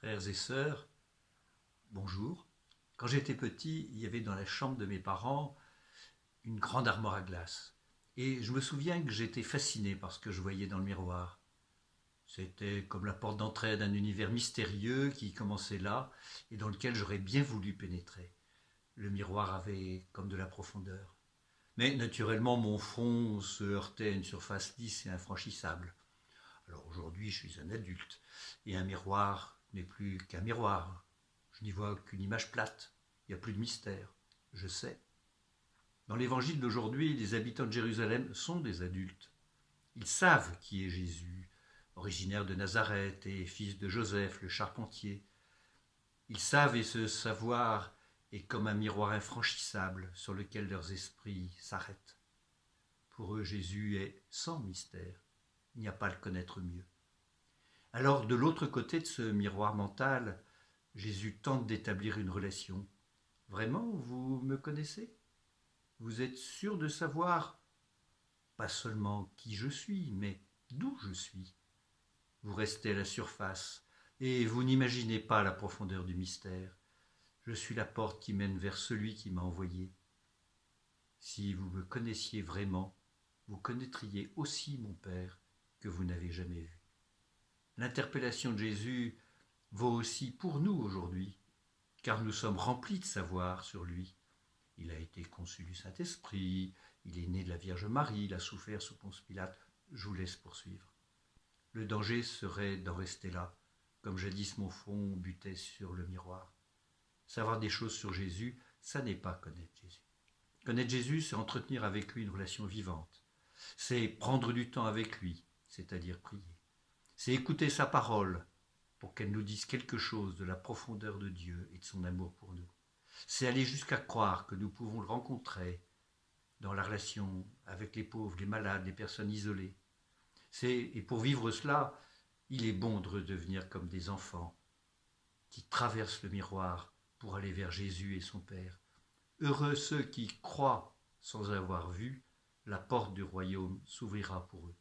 Frères et sœurs, bonjour. Quand j'étais petit, il y avait dans la chambre de mes parents une grande armoire à glace. Et je me souviens que j'étais fasciné par ce que je voyais dans le miroir. C'était comme la porte d'entrée d'un univers mystérieux qui commençait là et dans lequel j'aurais bien voulu pénétrer. Le miroir avait comme de la profondeur. Mais naturellement, mon front se heurtait à une surface lisse et infranchissable. Alors aujourd'hui, je suis un adulte et un miroir n'est plus qu'un miroir. Je n'y vois qu'une image plate. Il n'y a plus de mystère. Je sais. Dans l'évangile d'aujourd'hui, les habitants de Jérusalem sont des adultes. Ils savent qui est Jésus, originaire de Nazareth et fils de Joseph le charpentier. Ils savent et ce savoir est comme un miroir infranchissable sur lequel leurs esprits s'arrêtent. Pour eux, Jésus est sans mystère. Il n'y a pas à le connaître mieux. Alors, de l'autre côté de ce miroir mental, Jésus tente d'établir une relation. Vraiment, vous me connaissez? Vous êtes sûr de savoir, pas seulement qui je suis, mais d'où je suis? Vous restez à la surface et vous n'imaginez pas la profondeur du mystère. Je suis la porte qui mène vers celui qui m'a envoyé. Si vous me connaissiez vraiment, vous connaîtriez aussi mon Père que vous n'avez jamais vu. L'interpellation de Jésus vaut aussi pour nous aujourd'hui, car nous sommes remplis de savoir sur lui. Il a été conçu du Saint-Esprit, il est né de la Vierge Marie, il a souffert sous Ponce Pilate. Je vous laisse poursuivre. Le danger serait d'en rester là, comme jadis mon front butait sur le miroir. Savoir des choses sur Jésus, ça n'est pas connaître Jésus. Connaître Jésus, c'est entretenir avec lui une relation vivante. C'est prendre du temps avec lui, c'est-à-dire prier. C'est écouter sa parole pour qu'elle nous dise quelque chose de la profondeur de Dieu et de son amour pour nous. C'est aller jusqu'à croire que nous pouvons le rencontrer dans la relation avec les pauvres, les malades, les personnes isolées. Et pour vivre cela, il est bon de redevenir comme des enfants qui traversent le miroir pour aller vers Jésus et son Père. Heureux ceux qui croient sans avoir vu, la porte du royaume s'ouvrira pour eux.